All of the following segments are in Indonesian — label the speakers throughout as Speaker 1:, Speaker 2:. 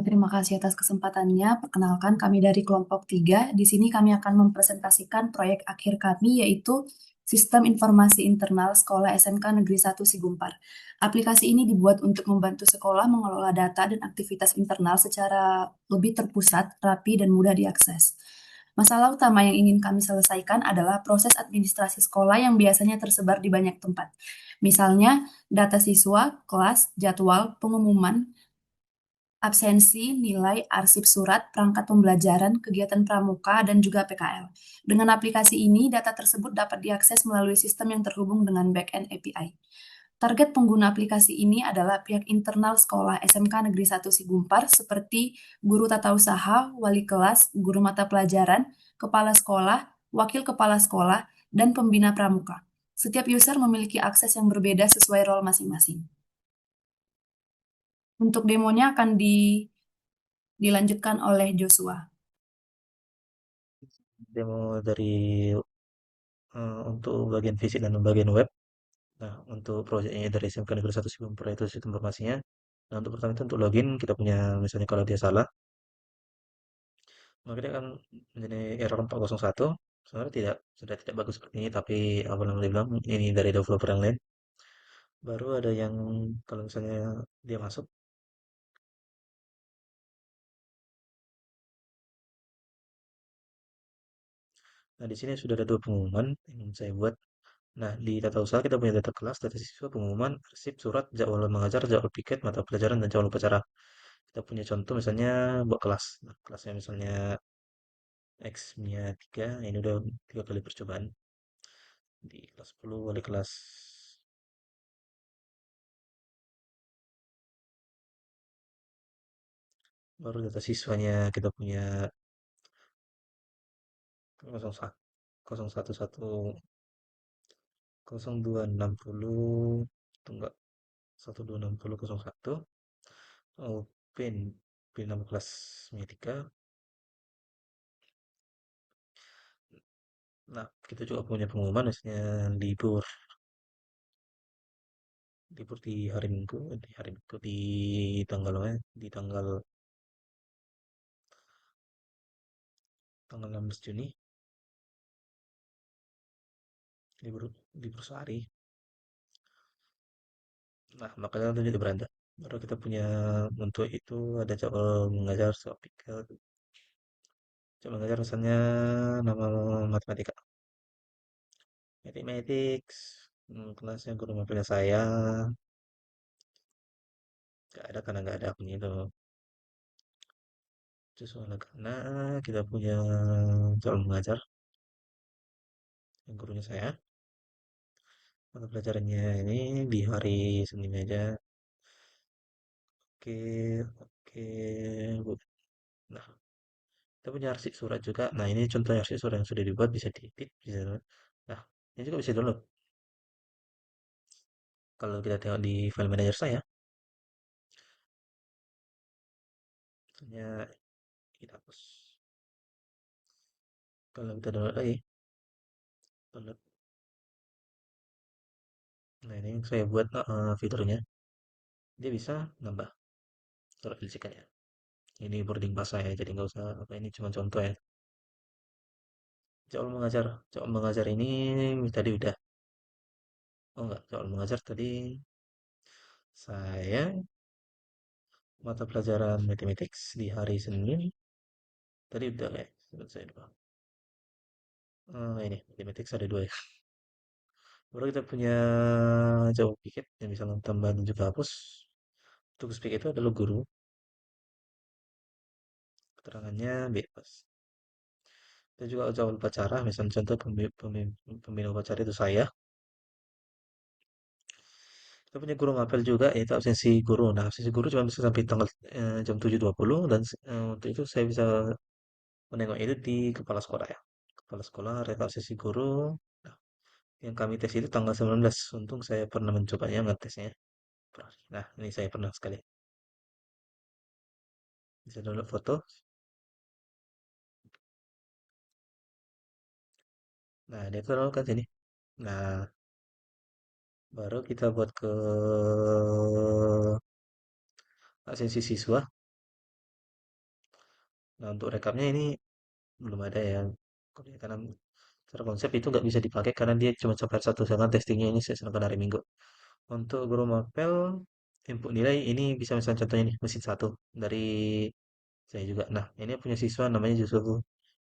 Speaker 1: Terima kasih atas kesempatannya. Perkenalkan, kami dari kelompok 3. Di sini kami akan mempresentasikan proyek akhir kami, yaitu Sistem Informasi Internal Sekolah SMK Negeri 1 Sigumpar. Aplikasi ini dibuat untuk membantu sekolah mengelola data dan aktivitas internal secara lebih terpusat, rapi, dan mudah diakses. Masalah utama yang ingin kami selesaikan adalah proses administrasi sekolah yang biasanya tersebar di banyak tempat. Misalnya, data siswa, kelas, jadwal, pengumuman, absensi, nilai, arsip surat, perangkat pembelajaran, kegiatan pramuka, dan juga PKL. Dengan aplikasi ini, data tersebut dapat diakses melalui sistem yang terhubung dengan back-end API. Target pengguna aplikasi ini adalah pihak internal sekolah SMK Negeri 1 Sigumpar seperti guru tata usaha, wali kelas, guru mata pelajaran, kepala sekolah, wakil kepala sekolah, dan pembina pramuka. Setiap user memiliki akses yang berbeda sesuai role masing-masing. Untuk demonya akan dilanjutkan oleh Joshua.
Speaker 2: Demo dari untuk bagian fisik dan bagian web. Nah, untuk proyeknya dari SMK Negeri 1 Sibumper itu sistem informasinya. Nah, untuk pertama itu untuk login kita punya misalnya kalau dia salah, maka dia akan menjadi error 401. Sebenarnya sudah tidak bagus seperti ini, tapi apa namanya bilang ini dari developer yang lain. Baru ada yang kalau misalnya dia masuk. Nah, di sini sudah ada dua pengumuman yang saya buat. Nah, di tata usaha kita punya data kelas, data siswa, pengumuman, arsip, surat, jadwal mengajar, jadwal piket, mata pelajaran, dan jadwal upacara. Kita punya contoh misalnya buat kelas. Nah, kelasnya misalnya X-nya 3, ini udah 3 kali percobaan. Di kelas 10, wali kelas. Baru data siswanya kita punya 01, 011, 0260, itu enggak, 126001. Oh, pin nama kelas Metika. Nah, kita juga punya pengumuman misalnya libur. Libur di hari Minggu, di tanggal apa ya? Di tanggal 16 Juni, libur libur sehari. Nah, makanya itu jadi beranda. Baru kita punya untuk itu ada jadwal mengajar topikal. Jadwal mengajar misalnya nama matematika. Mathematics. Kelasnya guru mapelnya saya. Gak ada karena gak ada akunnya itu. Terus soalnya karena kita punya jadwal mengajar yang gurunya saya. Mata pelajarannya ini di hari Senin aja. Oke, oke. Bu. Nah, kita punya arsip surat juga. Nah, ini contoh arsip surat yang sudah dibuat, bisa diedit, bisa. Nah, ini juga bisa download. Kalau kita tengok di file manager saya, misalnya kita hapus. Kalau kita download lagi, download. Nah, ini yang saya buat fiturnya. Dia bisa nambah surat lisikannya. Ini boarding pass saya, jadi nggak usah apa ini cuma contoh ya. Jadwal mengajar ini tadi udah. Oh enggak, jadwal mengajar tadi saya mata pelajaran mathematics di hari Senin tadi udah ya. Menurut saya dua. Ini mathematics ada dua ya. Baru kita punya jawab piket yang bisa tambah dan juga hapus. Tugas piket itu adalah guru, keterangannya bebas. Kita juga jawab upacara, misalnya contoh pembina upacara itu saya. Kita punya guru mapel juga, yaitu absensi guru. Nah, absensi guru cuma bisa sampai tanggal jam 7.20 dan untuk itu saya bisa menengok itu di kepala sekolah ya. Kepala sekolah, reka absensi guru. Nah, yang kami tes itu tanggal 19. Untung saya pernah mencobanya ngetesnya. Nah, ini saya pernah sekali. Bisa download foto. Nah, dia download kan sini. Nah, baru kita buat ke absensi siswa. Nah, untuk rekapnya ini belum ada ya. Karena secara konsep itu nggak bisa dipakai karena dia cuma sampai satu, sedangkan testingnya ini sedangkan hari Minggu. Untuk guru mapel, input nilai ini bisa misalnya contohnya nih, mesin satu dari saya juga. Nah, ini punya siswa namanya Yusuf.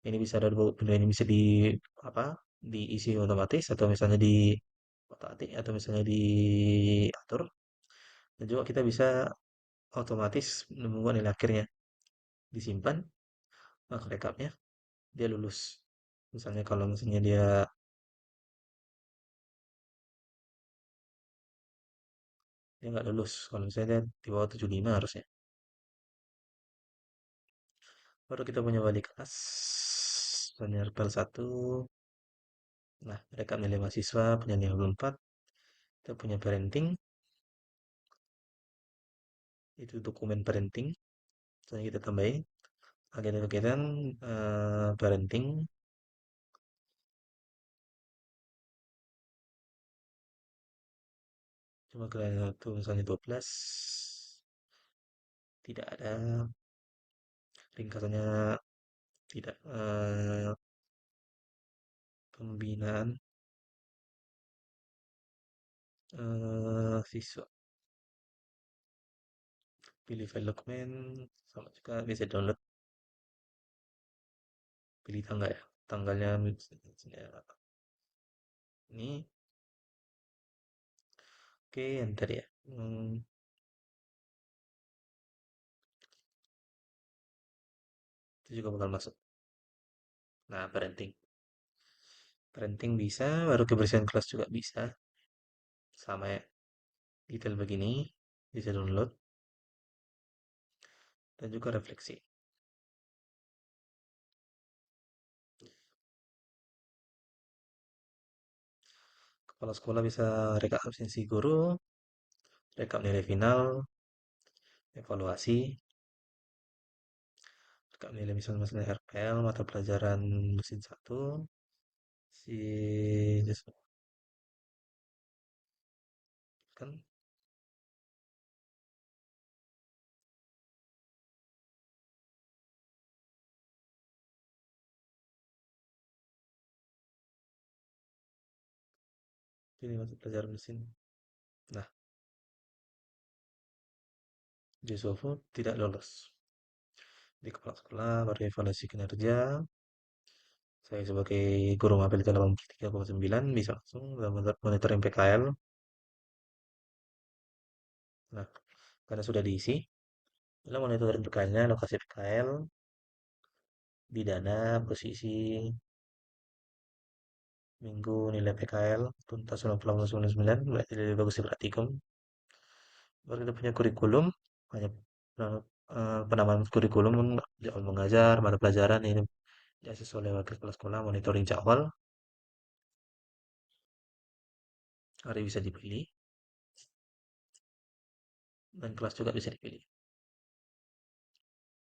Speaker 2: Ini bisa ada benda ini bisa di apa? Diisi otomatis atau misalnya di otak-atik atau misalnya diatur. Dan juga kita bisa otomatis menemukan nilai akhirnya disimpan, rekapnya dia lulus. Misalnya kalau misalnya dia nggak lulus, kalau misalnya dia di bawah 75 harusnya. Baru kita punya wali kelas, misalnya RPL 1. Nah, rekap nilai mahasiswa punya 54. Kita punya parenting, itu dokumen parenting. Misalnya kita tambahin kegiatan-kegiatan parenting. Cuma kalau itu misalnya 12, tidak ada ringkasannya, tidak pembinaan siswa. Pilih file dokumen, sama juga bisa download, pilih tanggal ya. Tanggalnya misalnya ini, oke, yang tadi ya. Itu juga bakal masuk. Nah, parenting. Parenting bisa, baru kebersihan kelas juga bisa. Sama ya, detail begini, bisa download, dan juga refleksi. Kepala sekolah bisa rekap absensi guru, rekap nilai final, evaluasi, rekap nilai misalnya RPL, mata pelajaran mesin satu, si kan pilih mata pelajaran mesin. Nah, Yusofu tidak lolos. Di kepala sekolah baru evaluasi kinerja. Saya sebagai guru mapel 83,9 bisa langsung dalam monitoring PKL. Nah, karena sudah diisi, dalam monitoring PKL-nya, lokasi PKL, bidana, posisi, minggu, nilai PKL, tuntas 98,99, berarti lebih bagus diperhatikan. Baru kita punya kurikulum, hanya penamaan kurikulum, jadwal mengajar, mata pelajaran, ini ya sesuai dengan kepala sekolah, monitoring jadwal, hari bisa dipilih, dan kelas juga bisa dipilih.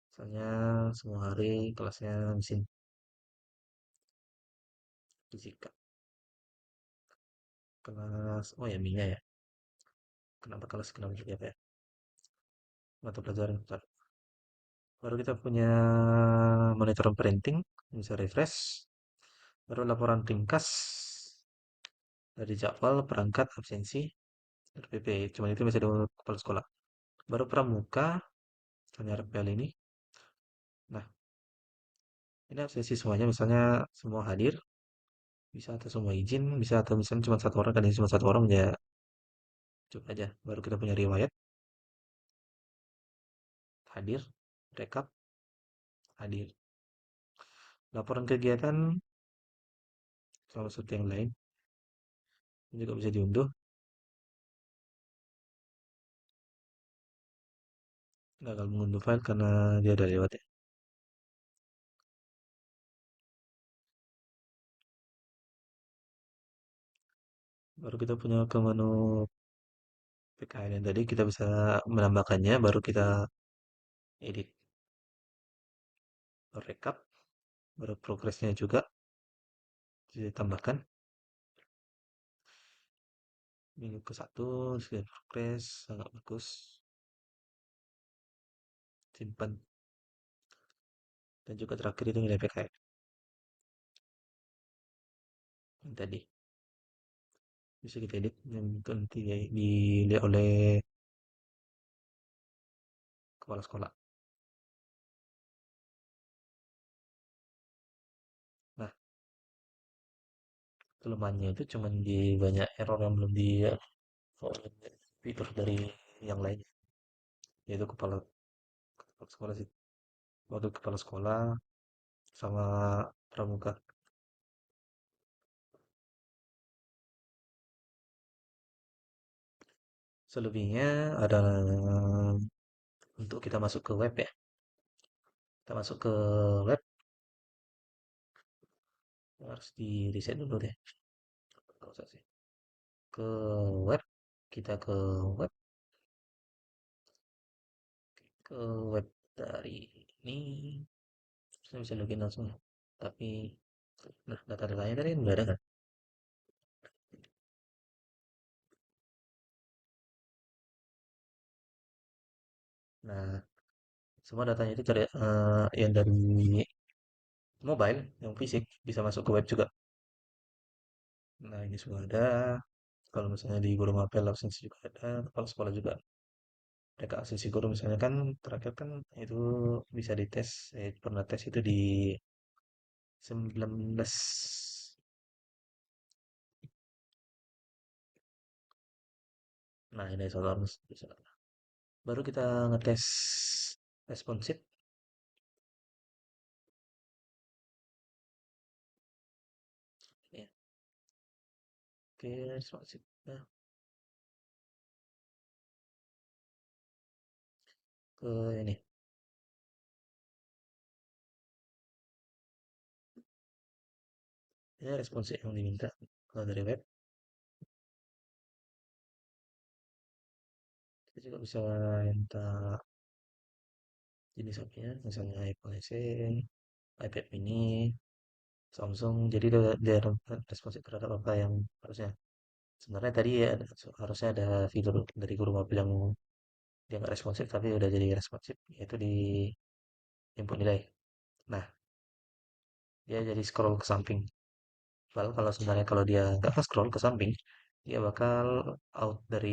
Speaker 2: Misalnya semua hari kelasnya mesin fisika. Kelas, oh ya, minyak ya. Kenapa kelas, kenapa jadi apa ya? Mata pelajaran. Bentar. Baru kita punya monitor printing, bisa refresh. Baru laporan ringkas dari jadwal, perangkat, absensi, RPP. Cuman itu bisa di kepala sekolah. Baru pramuka, hanya RPL ini. Nah, ini absensi semuanya, misalnya semua hadir, bisa atau semua izin, bisa atau misalnya cuma satu orang, kan ini cuma satu orang ya cukup aja. Baru kita punya riwayat, hadir, rekap, hadir. Laporan kegiatan, salah satu yang lain, ini juga bisa diunduh. Gagal mengunduh file karena dia udah lewat ya. Baru kita punya ke menu PKL yang tadi, kita bisa menambahkannya, baru kita edit, rekap, baru progresnya juga bisa ditambahkan. Minggu ke satu sudah progres, sangat bagus. Simpan. dan juga terakhir itu nilai PKM yang tadi bisa kita edit dan itu nanti dilihat oleh kepala sekolah. Nah, kelemahannya itu cuman di banyak error yang belum di fitur dari yang lainnya, yaitu kepala sekolah sih, waktu kepala sekolah sama pramuka. Selebihnya ada untuk kita masuk ke web ya. Kita masuk ke web harus di reset dulu deh. Nggak usah sih. Ke web, kita web, ke web dari ini, saya bisa login langsung. Tapi nah, data-datanya tadi udah ada kan? Nah, semua datanya itu cari yang dari mobile, yang fisik bisa masuk ke web juga. Nah, ini semua ada. Kalau misalnya di guru mapel absensi juga ada, kalau sekolah juga mereka absensi guru misalnya kan terakhir kan itu bisa dites, pernah tes itu di 19. Nah, ini soal bisa. Baru kita ngetes responsif ya. Oke, responsif. Nah, ke ini. Ini responsif yang diminta kalau dari web. Kita juga bisa minta jenis HP-nya, misalnya iPhone SE, iPad mini, Samsung. Jadi dia responsif terhadap apa yang harusnya. Sebenarnya tadi ya harusnya ada fitur dari guru mapel yang dia nggak responsif tapi udah jadi responsif, yaitu di input nilai. Nah, dia jadi scroll ke samping. Padahal kalau sebenarnya kalau dia nggak scroll ke samping, dia bakal out dari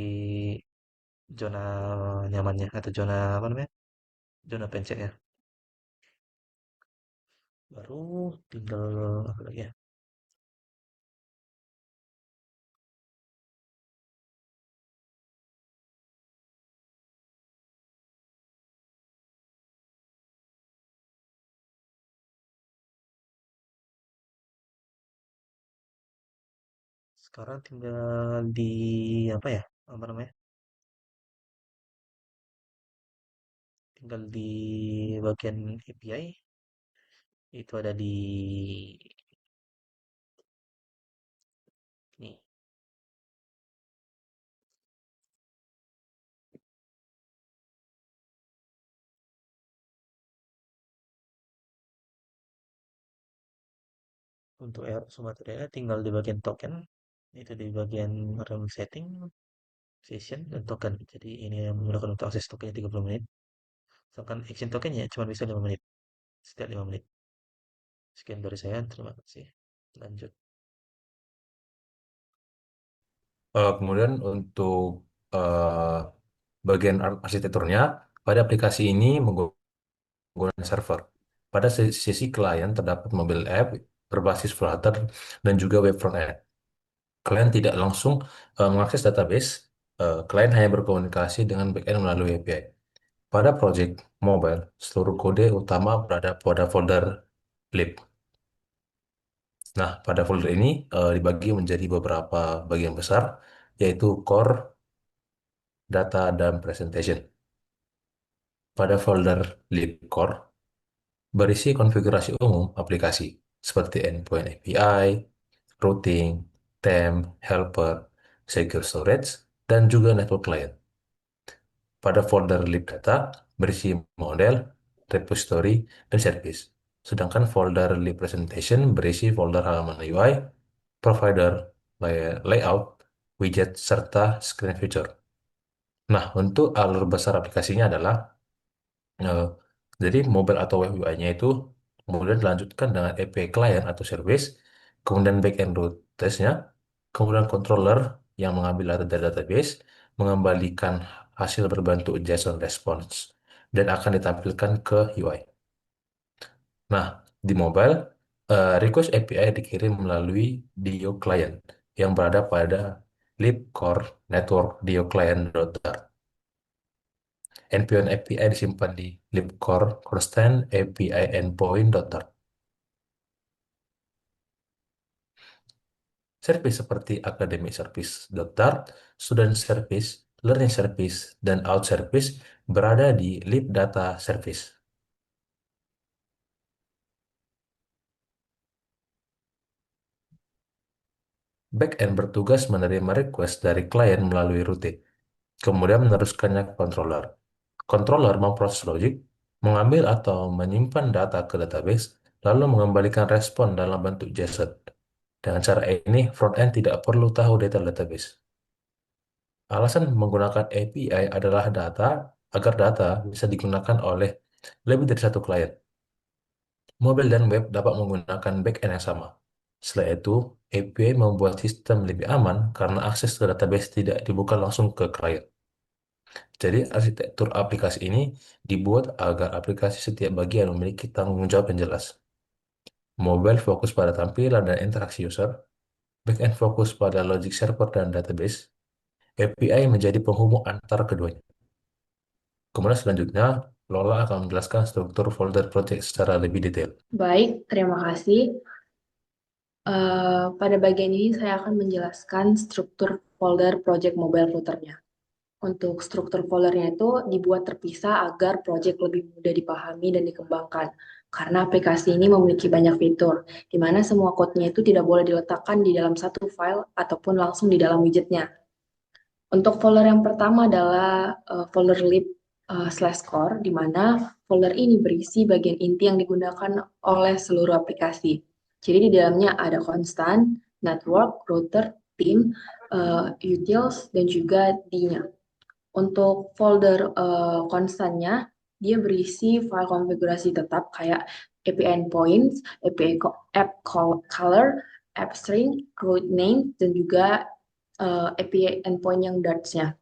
Speaker 2: zona nyamannya atau zona apa namanya? Zona pencetnya. Baru tinggal apa lagi ya? Sekarang tinggal di apa ya? Apa namanya? Tinggal di bagian API itu ada di nih untuk materialnya tinggal di bagian token itu di bagian realm setting session dan token. Jadi ini yang menggunakan untuk akses tokennya 30 menit. Sedangkan action tokennya cuma bisa 5 menit. Setiap 5 menit. Sekian dari saya. Terima kasih. Lanjut.
Speaker 3: Kemudian untuk eh, bagian arsitekturnya, pada aplikasi ini menggunakan server. Pada sisi klien terdapat mobile app berbasis Flutter dan juga web front-end. Klien tidak langsung mengakses database, klien hanya berkomunikasi dengan backend melalui API. Pada project mobile, seluruh kode utama berada pada folder lib. Nah, pada folder ini dibagi menjadi beberapa bagian besar, yaitu core, data, dan presentation. Pada folder lib core, berisi konfigurasi umum aplikasi, seperti endpoint API, routing, theme, helper, secure storage, dan juga network client. Pada folder lib data, berisi model, repository, dan service. Sedangkan folder lib presentation berisi folder halaman UI, provider, layout, widget, serta screen feature. Nah, untuk alur besar aplikasinya adalah, eh, jadi mobile atau web UI-nya itu kemudian dilanjutkan dengan API client atau service, kemudian backend rooters-nya, kemudian controller yang mengambil data dari database, mengembalikan hasil berbentuk JSON response, dan akan ditampilkan ke UI. Nah, di mobile, request API dikirim melalui DIO client yang berada pada libcore network DIO client.dart. Endpoint API disimpan di libcore constant API endpoint.dart. Service seperti academic service.dart, student service, learning service, dan out service berada di libdata service. Backend bertugas menerima request dari klien melalui routing, kemudian meneruskannya ke controller. Controller memproses logik, mengambil atau menyimpan data ke database, lalu mengembalikan respon dalam bentuk JSON. Dengan cara ini, front-end tidak perlu tahu detail database. Alasan menggunakan API adalah agar data bisa digunakan oleh lebih dari satu klien. Mobile dan web dapat menggunakan backend yang sama. Selain itu, API membuat sistem lebih aman karena akses ke database tidak dibuka langsung ke klien. Jadi, arsitektur aplikasi ini dibuat agar aplikasi setiap bagian memiliki tanggung jawab yang jelas. Mobile fokus pada tampilan dan interaksi user, backend fokus pada logic server dan database, API menjadi penghubung antar keduanya. Kemudian selanjutnya, Lola akan menjelaskan struktur folder project secara lebih detail.
Speaker 1: Baik, terima kasih. Pada bagian ini saya akan menjelaskan struktur folder project mobile routernya. Untuk struktur foldernya itu dibuat terpisah agar project lebih mudah dipahami dan dikembangkan. Karena aplikasi ini memiliki banyak fitur, di mana semua code-nya itu tidak boleh diletakkan di dalam satu file ataupun langsung di dalam widgetnya. Untuk folder yang pertama adalah folder lib/core, di mana folder ini berisi bagian inti yang digunakan oleh seluruh aplikasi. Jadi di dalamnya ada constant, network, router, team, utils, dan juga D-nya. Untuk folder konstannya, dia berisi file konfigurasi tetap kayak API endpoints, API app color, app string, root name, dan juga API endpoint yang darts-nya.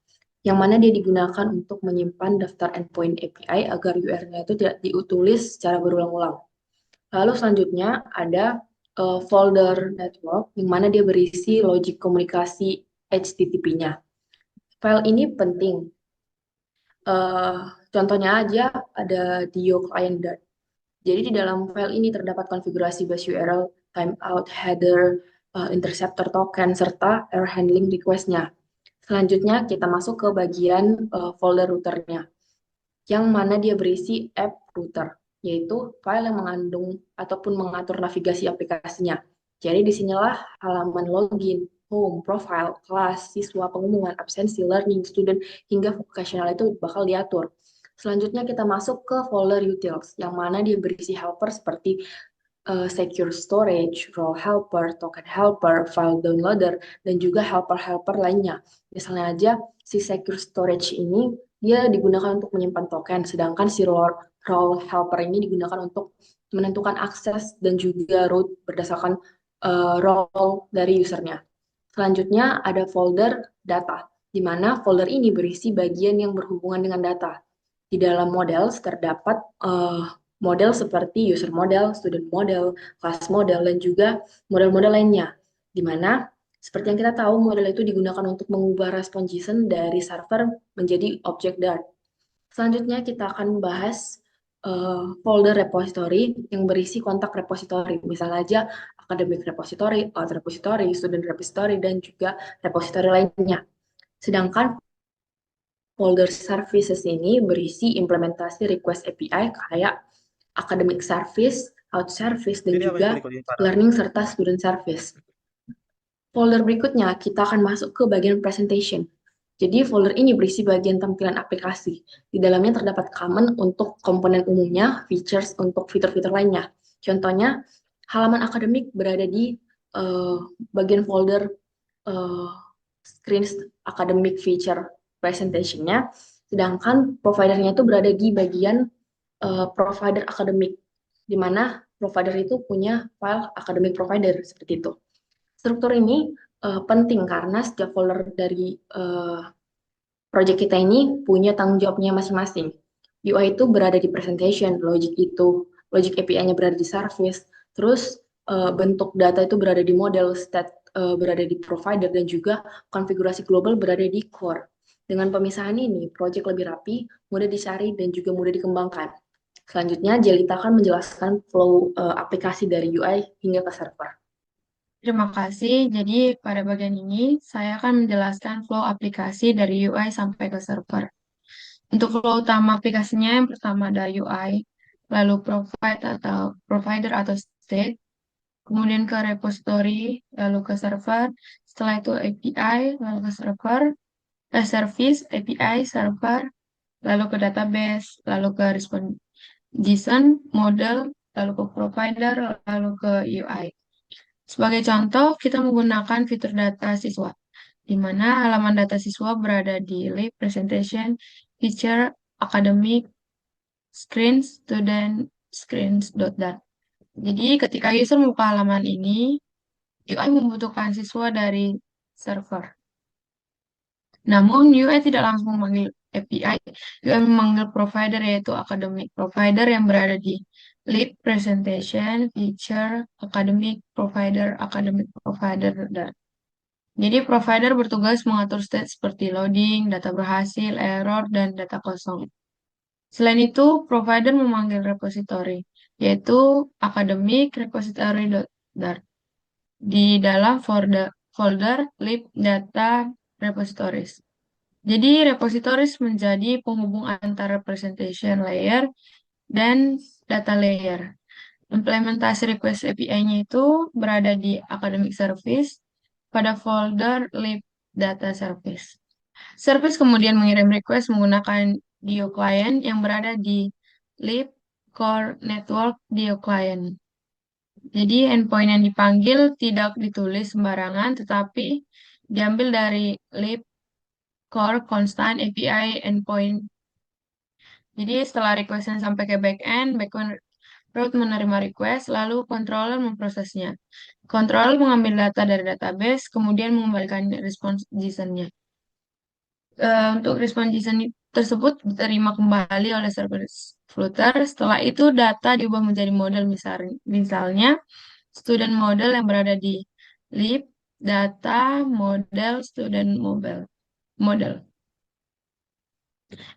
Speaker 1: Yang mana dia digunakan untuk menyimpan daftar endpoint API agar URL-nya itu tidak diutulis secara berulang-ulang. Lalu selanjutnya ada folder network, yang mana dia berisi logik komunikasi HTTP-nya. File ini penting. Contohnya aja ada Dio client dart. Jadi di dalam file ini terdapat konfigurasi base URL, timeout, header, interceptor token, serta error handling request-nya. Selanjutnya kita masuk ke bagian folder routernya, yang mana dia berisi app router, yaitu file yang mengandung ataupun mengatur navigasi aplikasinya. Jadi disinilah halaman login, home, profile, kelas, siswa, pengumuman, absensi, learning, student, hingga vocational itu bakal diatur. Selanjutnya kita masuk ke folder utils, yang mana dia berisi helper seperti secure storage, role helper, token helper, file downloader, dan juga helper-helper lainnya. Misalnya aja, si secure storage ini dia digunakan untuk menyimpan token, sedangkan si role helper ini digunakan untuk menentukan akses dan juga root berdasarkan role dari usernya. Selanjutnya ada folder data, di mana folder ini berisi bagian yang berhubungan dengan data. Di dalam model terdapat model seperti user model, student model, class model, dan juga model-model lainnya. Di mana seperti yang kita tahu, model itu digunakan untuk mengubah respon JSON dari server menjadi objek Dart. Selanjutnya kita akan membahas folder repository yang berisi kontak repository. Misalnya aja academic repository, auth repository, student repository, dan juga repository lainnya. Sedangkan folder services ini berisi implementasi request API kayak academic service, out service, dan
Speaker 2: Ini apa
Speaker 1: juga
Speaker 2: yang parah?
Speaker 1: learning serta student service. Folder berikutnya kita akan masuk ke bagian presentation. Jadi folder ini berisi bagian tampilan aplikasi. Di dalamnya terdapat common untuk komponen umumnya, features untuk fitur-fitur lainnya. Contohnya, halaman akademik berada di bagian folder screen academic feature presentation-nya, sedangkan providernya itu berada di bagian provider akademik, di mana
Speaker 4: provider itu punya file academic provider seperti itu. Struktur ini penting karena setiap folder dari project kita ini punya tanggung jawabnya masing-masing. UI itu berada di presentation, logic API-nya berada di service, terus bentuk data itu berada di model, state berada di provider, dan juga konfigurasi global berada di core. Dengan pemisahan ini, project lebih rapi, mudah dicari, dan juga mudah dikembangkan. Selanjutnya, Jelita akan menjelaskan flow aplikasi dari UI hingga ke server.
Speaker 5: Terima kasih. Jadi pada bagian ini saya akan menjelaskan flow aplikasi dari UI sampai ke server. Untuk flow utama aplikasinya yang pertama ada UI, lalu provider atau state, kemudian ke repository, lalu ke server, setelah itu API, lalu ke server, service, API, server, lalu ke database, lalu ke response JSON, model, lalu ke provider, lalu ke UI. Sebagai contoh, kita menggunakan fitur data siswa, di mana halaman data siswa berada di lib, presentation, feature, academic, screen, student, screens.dat. Jadi ketika user membuka halaman ini, UI membutuhkan siswa dari server. Namun UI tidak langsung memanggil API, UI memanggil provider yaitu academic provider yang berada di lib, presentation, feature, academic provider, dan jadi provider bertugas mengatur state seperti loading, data berhasil, error, dan data kosong. Selain itu, provider memanggil repository, yaitu academic repository.dart di dalam folder lib data repositories. Jadi repositories menjadi penghubung antara presentation layer dan data layer. Implementasi request API-nya itu berada di academic service pada folder lib data service. Service kemudian mengirim request menggunakan Dio client yang berada di lib core network Dio client. Jadi endpoint yang dipanggil tidak ditulis sembarangan, tetapi diambil dari lib core constant API endpoint. Jadi setelah request yang sampai ke backend root menerima request, lalu controller memprosesnya. Controller mengambil data dari database, kemudian mengembalikan response JSON-nya. Untuk response JSON tersebut diterima kembali oleh server Flutter. Setelah itu data diubah menjadi model, misalnya student model yang berada di lib data model student model.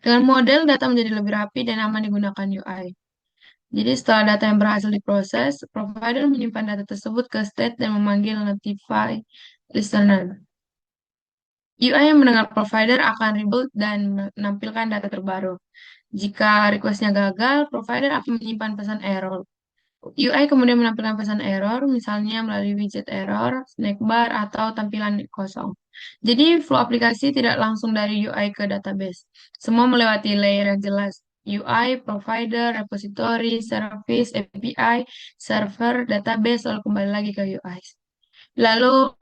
Speaker 5: Dengan model, data menjadi lebih rapi dan aman digunakan UI. Jadi setelah data yang berhasil diproses, provider menyimpan data tersebut ke state dan memanggil notify listener. UI yang mendengar provider akan rebuild dan menampilkan data terbaru. Jika requestnya gagal, provider akan menyimpan pesan error. UI kemudian menampilkan pesan error, misalnya melalui widget error, snack bar, atau tampilan kosong. Jadi, flow aplikasi tidak langsung dari UI ke database. Semua melewati layer yang jelas. UI, provider, repository, service, API, server, database, lalu kembali lagi ke UI. Lalu,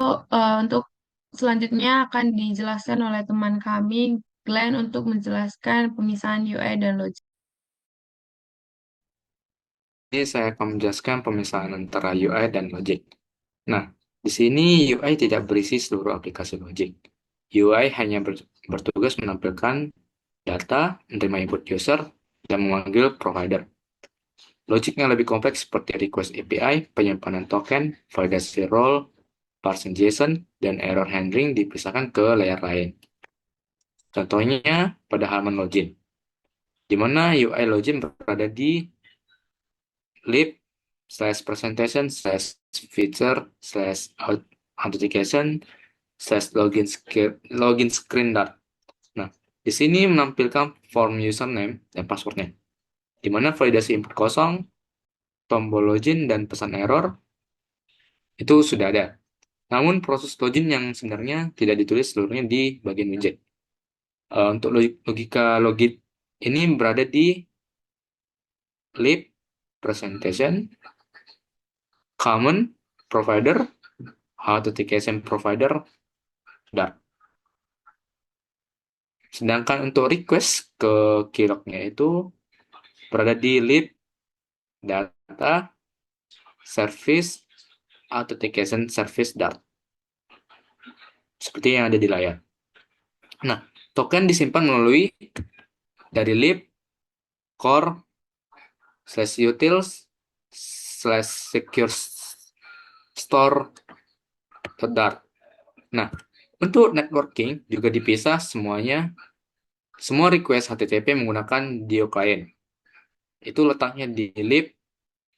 Speaker 5: untuk selanjutnya akan dijelaskan oleh teman kami, Glenn, untuk menjelaskan pemisahan UI dan logic.
Speaker 6: Ini saya akan menjelaskan pemisahan antara UI dan logic. Nah, di sini UI tidak berisi seluruh aplikasi logic. UI hanya bertugas menampilkan data, menerima input user, dan memanggil provider. Logiknya lebih kompleks seperti request API, penyimpanan token, validasi role, parsing JSON, dan error handling dipisahkan ke layer lain. Contohnya pada halaman login, di mana UI login berada di lib/presentation/feature/authentication/login screen. Nah, di sini menampilkan form username dan passwordnya, di mana validasi input kosong, tombol login, dan pesan error itu sudah ada. Namun proses login yang sebenarnya tidak ditulis seluruhnya di bagian widget. Untuk logika login ini berada di lib presentation, common provider, authentication provider, dan sedangkan untuk request ke keylognya itu berada di lib data service authentication service Dart. Seperti yang ada di layar. Nah, token disimpan melalui dari lib core /utils /secure store Dart. Nah, untuk networking juga dipisah semuanya. Semua request HTTP menggunakan Dio client. Itu letaknya di lib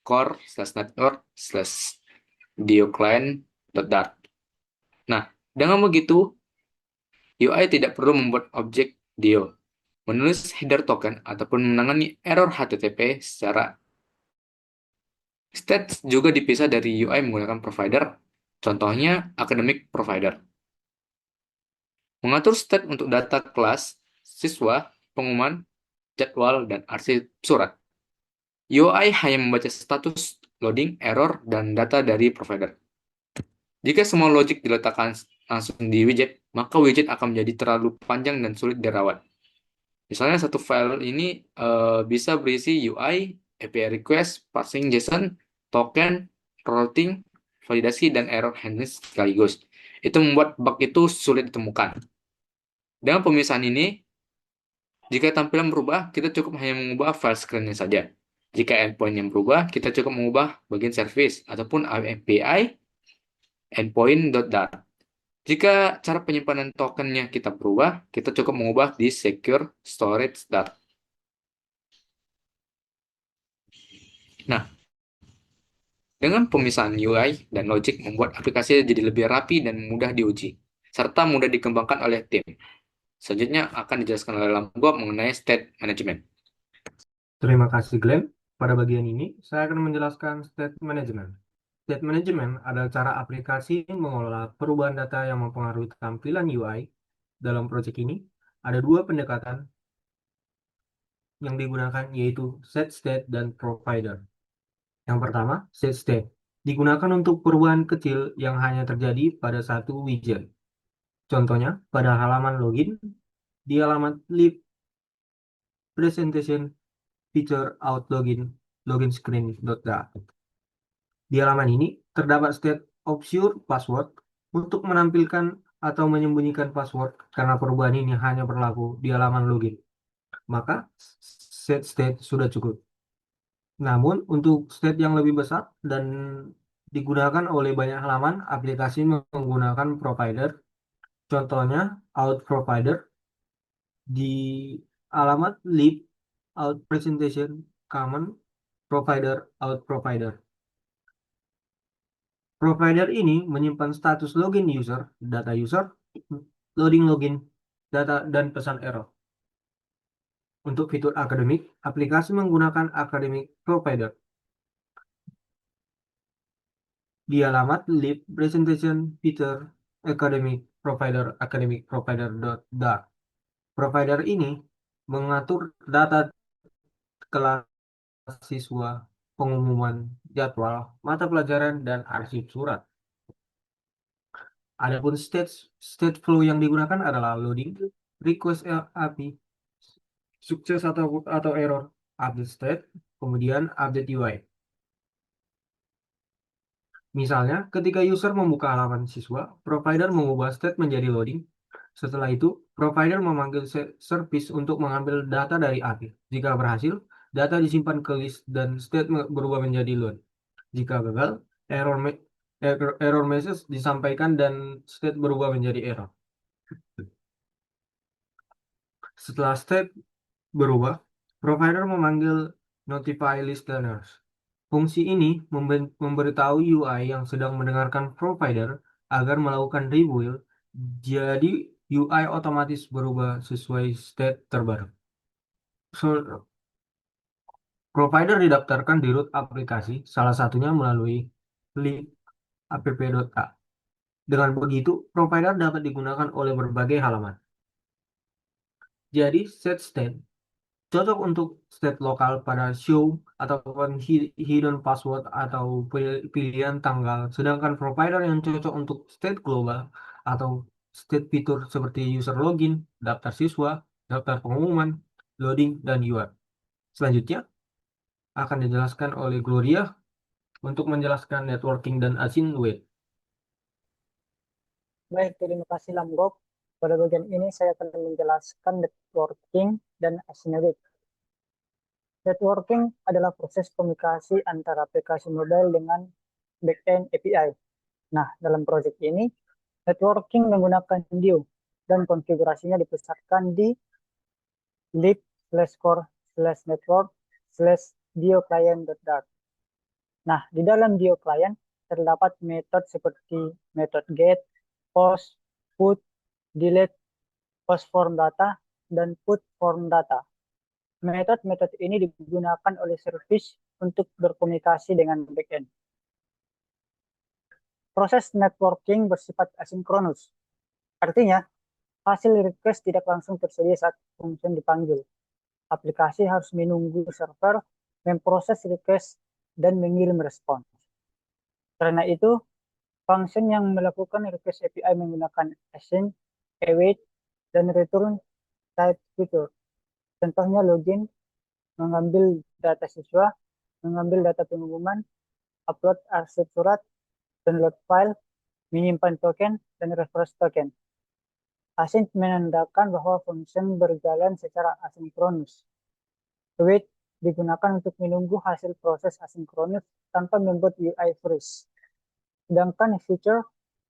Speaker 6: core /network/Dio client.dart. Nah, dengan begitu, UI tidak perlu membuat objek Dio, menulis header token, ataupun menangani error HTTP secara state juga dipisah dari UI menggunakan provider, contohnya academic provider. Mengatur state untuk data kelas, siswa, pengumuman, jadwal, dan arsip surat. UI hanya membaca status, loading, error, dan data dari provider. Jika semua logic diletakkan langsung di widget, maka widget akan menjadi terlalu panjang dan sulit dirawat. Misalnya satu file ini bisa berisi UI, API request, parsing JSON, token, routing, validasi, dan error handling sekaligus. Itu membuat bug itu sulit ditemukan. Dengan pemisahan ini, jika tampilan berubah, kita cukup hanya mengubah file screen-nya saja. Jika endpoint yang berubah, kita cukup mengubah bagian service ataupun API endpoint.dart. Jika cara penyimpanan tokennya kita berubah, kita cukup mengubah di secure storage Dart. Nah, dengan pemisahan UI dan logic membuat aplikasi jadi lebih rapi dan mudah diuji, serta mudah dikembangkan oleh tim. Selanjutnya akan dijelaskan oleh Lambob mengenai state management.
Speaker 7: Terima kasih Glenn. Pada bagian ini, saya akan menjelaskan state management. State management adalah cara aplikasi mengelola perubahan data yang mempengaruhi tampilan UI. Dalam proyek ini, ada dua pendekatan yang digunakan, yaitu set state dan provider. Yang pertama, set state digunakan untuk perubahan kecil yang hanya terjadi pada satu widget. Contohnya, pada halaman login, di alamat lib presentation feature out login screen.dart. Di halaman ini terdapat state obscure password untuk menampilkan atau menyembunyikan password karena perubahan ini hanya berlaku di halaman login. Maka set state sudah cukup. Namun untuk state yang lebih besar dan digunakan oleh banyak halaman, aplikasi menggunakan provider. Contohnya out provider di alamat lib out presentation common provider out provider. Provider ini menyimpan status login user, data user, loading login, data, dan pesan error. Untuk fitur akademik, aplikasi menggunakan academic provider. Di alamat lib presentation feature academic provider.dart. Provider ini mengatur data kelas siswa, pengumuman, jadwal, mata pelajaran, dan arsip surat. Adapun state flow yang digunakan adalah loading, request API, sukses atau error, update state, kemudian update UI. Misalnya, ketika user membuka halaman siswa, provider mengubah state menjadi loading. Setelah itu, provider memanggil service untuk mengambil data dari API. Jika berhasil, data disimpan ke list dan state berubah menjadi load. Jika gagal, error message disampaikan dan state berubah menjadi error. Setelah state berubah, provider memanggil notify listeners. Fungsi ini memberitahu UI yang sedang mendengarkan provider agar melakukan rebuild, jadi UI otomatis berubah sesuai state terbaru. Provider didaftarkan di root aplikasi, salah satunya melalui link app.a. Dengan begitu, provider dapat digunakan oleh berbagai halaman. Jadi, set state cocok untuk state lokal pada show ataupun hidden password atau pilihan tanggal, sedangkan provider yang cocok untuk state global atau state fitur seperti user login, daftar siswa, daftar pengumuman, loading, dan UI. Selanjutnya akan dijelaskan oleh Gloria untuk menjelaskan networking dan async await.
Speaker 8: Baik, terima kasih Lamgok. Pada bagian ini saya akan menjelaskan networking dan async await. Networking adalah proses komunikasi antara aplikasi mobile dengan backend API. Nah, dalam proyek ini, networking menggunakan Dio dan konfigurasinya dipusatkan di lib/core/network/dio client.dart. Nah, di dalam Dio client terdapat metode seperti metode get, post, put, delete, post form data, dan put form data. Metode-metode ini digunakan oleh service untuk berkomunikasi dengan backend. Proses networking bersifat asinkronus. Artinya, hasil request tidak langsung tersedia saat function dipanggil. Aplikasi harus menunggu server memproses request dan mengirim respon. Karena itu, function yang melakukan request API menggunakan async, await, dan return type fitur. Contohnya login, mengambil data siswa, mengambil data pengumuman, upload arsip surat, download file, menyimpan token, dan refresh token. Async menandakan bahwa function berjalan secara asinkronus. Await digunakan untuk menunggu hasil proses asinkronus tanpa membuat UI freeze. Sedangkan feature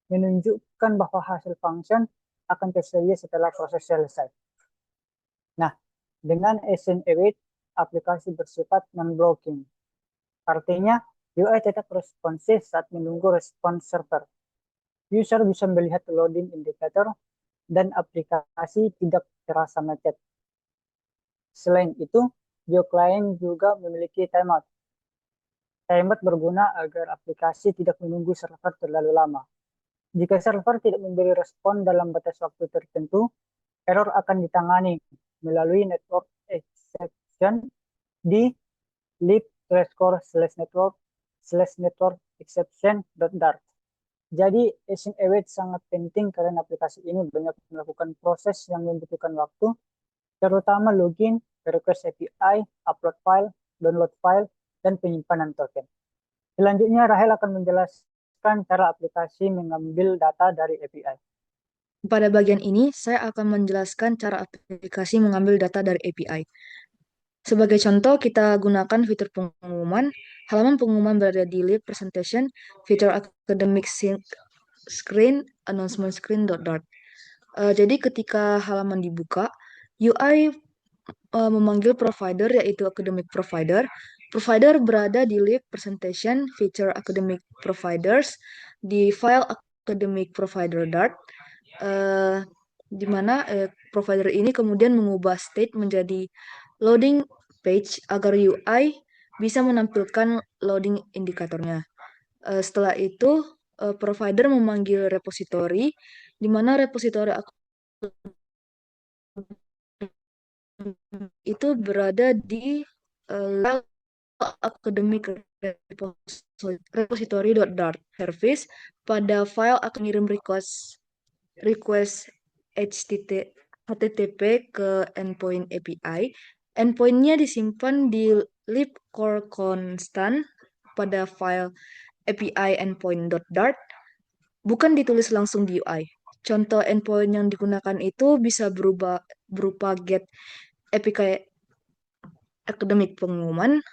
Speaker 8: menunjukkan bahwa hasil function akan tersedia setelah proses selesai. Nah, dengan async await, aplikasi bersifat non-blocking. Artinya, UI tetap responsif saat menunggu respons server. User bisa melihat loading indicator dan aplikasi tidak terasa macet. Selain itu, Dio client juga memiliki timeout. Timeout berguna agar aplikasi tidak menunggu server terlalu lama. Jika server tidak memberi respon dalam batas waktu tertentu, error akan ditangani melalui network exception di lib/core/network/network exception.dart. Jadi, async await sangat penting karena aplikasi ini banyak melakukan proses yang membutuhkan waktu, terutama login, request API, upload file, download file, dan penyimpanan token. Selanjutnya, Rahel akan menjelaskan cara aplikasi mengambil data dari API.
Speaker 9: Pada bagian ini, saya akan menjelaskan cara aplikasi mengambil data dari API. Sebagai contoh, kita gunakan fitur pengumuman. Halaman pengumuman berada di lib presentation, fitur academic screen, announcement screen.dart. Jadi ketika halaman dibuka, UI memanggil provider yaitu academic provider. Provider berada di lib presentation, feature academic providers di file academic provider dart. Di mana provider ini kemudian mengubah state menjadi loading page agar UI bisa menampilkan loading indikatornya. Setelah itu, provider memanggil repository, di mana repository itu berada di academic repository.dart service pada file akan ngirim request HTTP ke endpoint API. Endpointnya disimpan di lib core constant pada file API endpoint.dart, bukan ditulis langsung di UI. Contoh endpoint yang digunakan itu bisa berupa get API akademik pengumuman,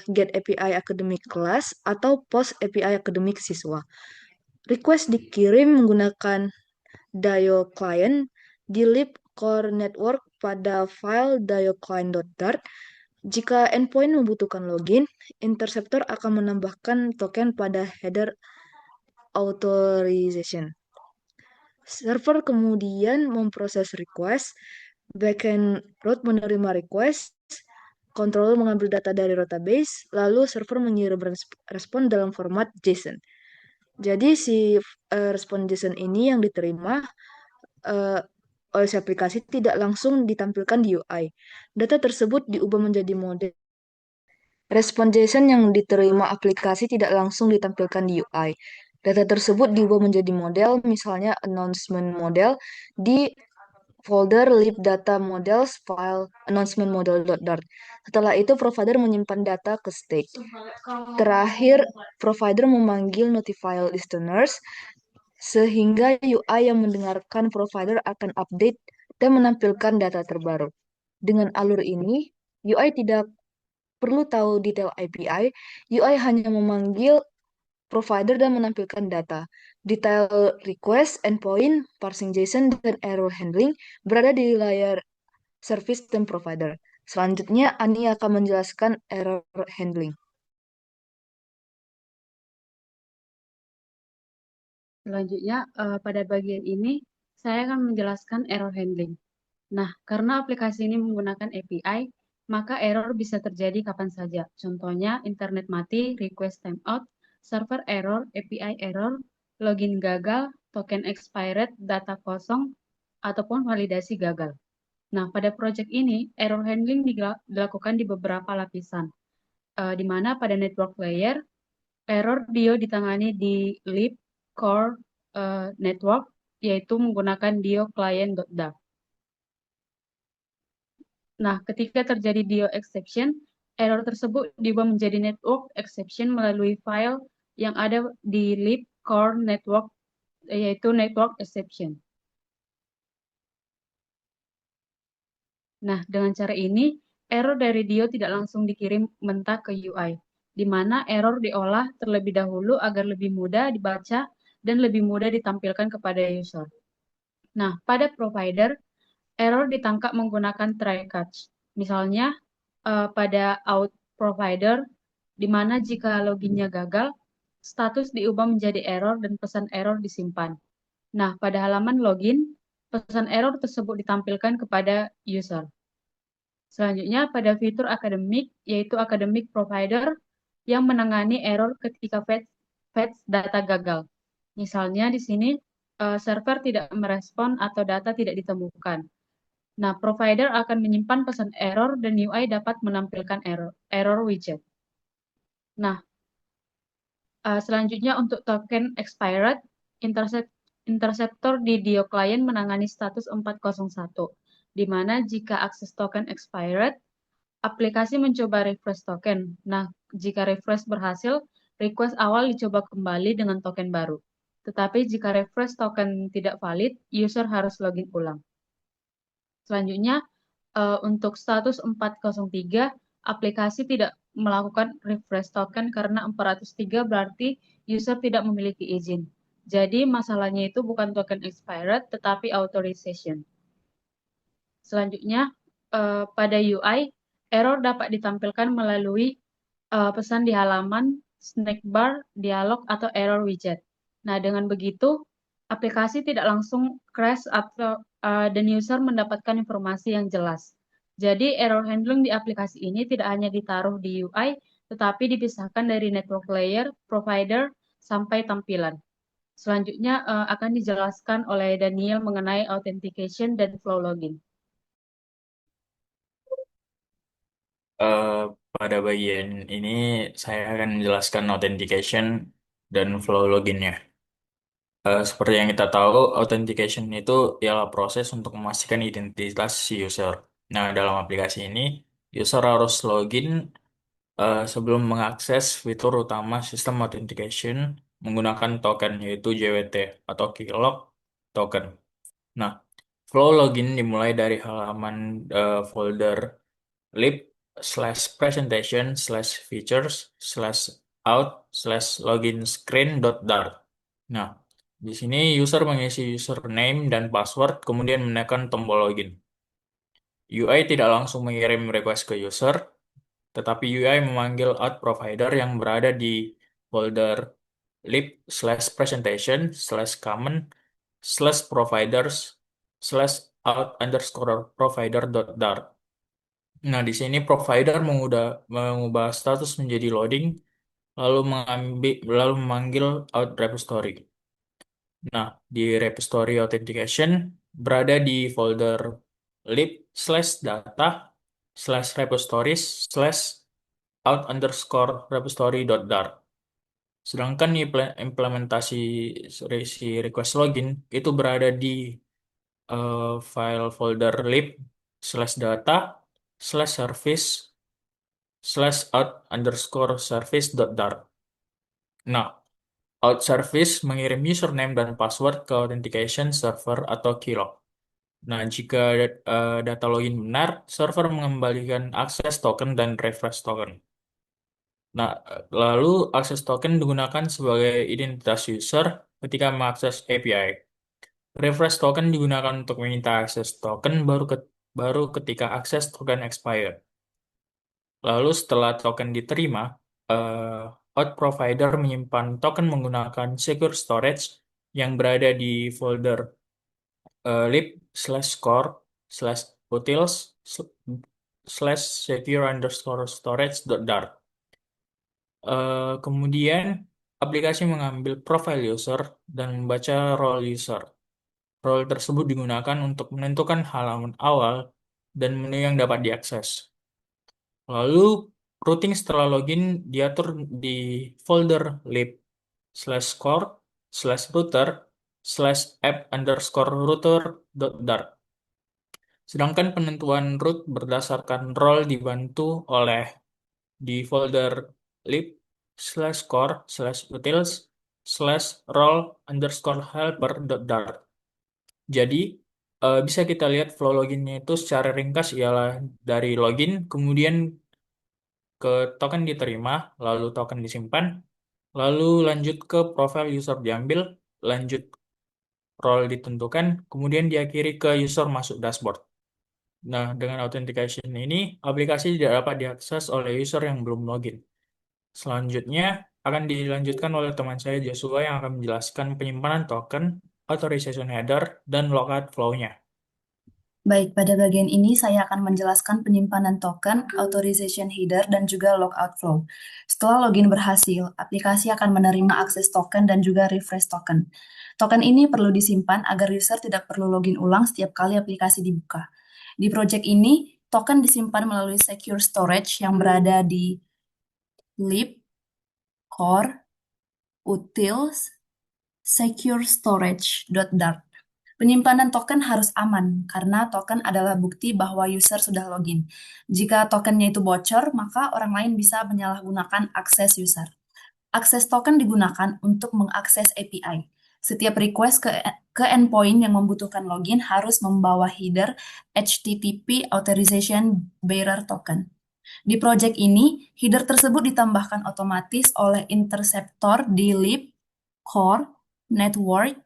Speaker 9: get API akademik kelas, atau post API akademik siswa. Request dikirim menggunakan Dio client di lib core network pada file dioclient.dart. Jika endpoint membutuhkan login, interceptor akan menambahkan token pada header authorization. Server kemudian memproses request, backend root menerima request, controller mengambil data dari database, lalu server mengirim respon dalam format JSON. Jadi si respon JSON ini yang diterima oleh si aplikasi tidak langsung ditampilkan di UI. Data tersebut diubah menjadi model. Respon JSON yang diterima aplikasi tidak langsung ditampilkan di UI. Data tersebut diubah menjadi model, misalnya announcement model, di folder lib data models file announcement model.dart. Setelah itu provider menyimpan data ke state. Terakhir, provider memanggil notify listeners sehingga UI yang mendengarkan provider akan update dan menampilkan data terbaru. Dengan alur ini, UI tidak perlu tahu detail API, UI hanya memanggil provider dan menampilkan data. Detail request, endpoint, parsing JSON, dan error handling berada di layar service dan provider. Selanjutnya, Ani akan menjelaskan error handling.
Speaker 10: Selanjutnya, pada bagian ini, saya akan menjelaskan error handling. Nah, karena aplikasi ini menggunakan API, maka error bisa terjadi kapan saja. Contohnya, internet mati, request timeout, server error, API error, login gagal, token expired, data kosong, ataupun validasi gagal. Nah, pada project ini, error handling dilakukan di beberapa lapisan, di mana pada network layer, error Dio ditangani di lib core network, yaitu menggunakan Dio client.dart. Nah, ketika terjadi Dio exception, error tersebut diubah menjadi network exception melalui file yang ada di lib core network, yaitu network exception. Nah, dengan cara ini, error dari Dio tidak langsung dikirim mentah ke UI, di mana error diolah terlebih dahulu agar lebih mudah dibaca dan lebih mudah ditampilkan kepada user. Nah, pada provider, error ditangkap menggunakan try catch. Misalnya, pada out provider, di mana jika loginnya gagal, status diubah menjadi error dan pesan error disimpan. Nah, pada halaman login, pesan error tersebut ditampilkan kepada user. Selanjutnya, pada fitur akademik, yaitu akademik provider yang menangani error ketika fetch data gagal. Misalnya di sini, server tidak merespon atau data tidak ditemukan. Nah, provider akan menyimpan pesan error dan UI dapat menampilkan error widget. Nah, selanjutnya untuk token expired, interceptor di Dio client menangani status 401, di mana jika akses token expired, aplikasi mencoba refresh token. Nah, jika refresh berhasil, request awal dicoba kembali dengan token baru. Tetapi jika refresh token tidak valid, user harus login ulang. Selanjutnya, untuk status 403, aplikasi tidak melakukan refresh token karena 403 berarti user tidak memiliki izin. Jadi, masalahnya itu bukan token expired, tetapi authorization. Selanjutnya, pada UI, error dapat ditampilkan melalui pesan di halaman, snack bar, dialog, atau error widget. Nah, dengan begitu, aplikasi tidak langsung crash atau dan user mendapatkan informasi yang jelas. Jadi, error handling di aplikasi ini tidak hanya ditaruh di UI, tetapi dipisahkan dari network layer, provider, sampai tampilan. Selanjutnya akan dijelaskan oleh Daniel mengenai authentication dan flow login.
Speaker 11: Eh, pada bagian ini saya akan menjelaskan authentication dan flow loginnya. Seperti yang kita tahu, authentication itu ialah proses untuk memastikan identitas si user. Nah, dalam aplikasi ini, user harus login sebelum mengakses fitur utama sistem authentication menggunakan token, yaitu JWT atau keylog token. Nah, flow login dimulai dari halaman folder lib slash presentation slash features slash out slash login screen dot dart. Nah, di sini user mengisi username dan password, kemudian menekan tombol login. UI tidak langsung mengirim request ke user, tetapi UI memanggil out provider yang berada di folder lib slash presentation slash common slash providers slash out underscore provider dot dart. Nah, di sini provider mengubah status menjadi loading, lalu memanggil out repository. Nah, di repository authentication berada di folder lib slash data slash repositories slash out underscore repository dot dart. Sedangkan implementasi si request login itu berada di file folder lib /data /service /out underscore service dot dart. Nah, out service mengirim username dan password ke authentication server atau keylog. Nah, jika data login benar, server mengembalikan akses token dan refresh token. Nah, lalu akses token digunakan sebagai identitas user ketika mengakses API. Refresh token digunakan untuk meminta akses token baru ketika akses token expired. Lalu setelah token diterima, out provider menyimpan token menggunakan secure storage yang berada di folder lib/core/utils/secure_storage.dart. Kemudian aplikasi mengambil profile user dan membaca role user. Role tersebut digunakan untuk menentukan halaman awal dan menu yang dapat diakses. Lalu routing setelah login diatur di folder lib/core/router/app_router.dart. Sedangkan penentuan root berdasarkan role dibantu oleh di folder lib/core/utils/role_helper.dart. Jadi, bisa kita lihat flow loginnya itu secara ringkas ialah dari login, kemudian ke token diterima, lalu token disimpan, lalu lanjut ke profile user diambil, lanjut role ditentukan, kemudian diakhiri ke user masuk dashboard. Nah, dengan authentication ini, aplikasi tidak dapat diakses oleh user yang belum login. Selanjutnya, akan dilanjutkan oleh teman saya Joshua yang akan menjelaskan penyimpanan token, authorization header, dan logout flow-nya.
Speaker 1: Baik, pada bagian ini saya akan menjelaskan penyimpanan token, authorization header, dan juga logout flow. Setelah login berhasil, aplikasi akan menerima akses token dan juga refresh token. Token ini perlu disimpan agar user tidak perlu login ulang setiap kali aplikasi dibuka. Di project ini, token disimpan melalui secure storage yang berada di lib, core, utils, secure_storage.dart. Penyimpanan token harus aman karena token adalah bukti bahwa user sudah login. Jika tokennya itu bocor, maka orang lain bisa menyalahgunakan akses user. Akses token digunakan untuk mengakses API. Setiap request ke endpoint yang membutuhkan login harus membawa header HTTP Authorization Bearer Token. Di project ini, header tersebut ditambahkan otomatis oleh interceptor di lib, core, network,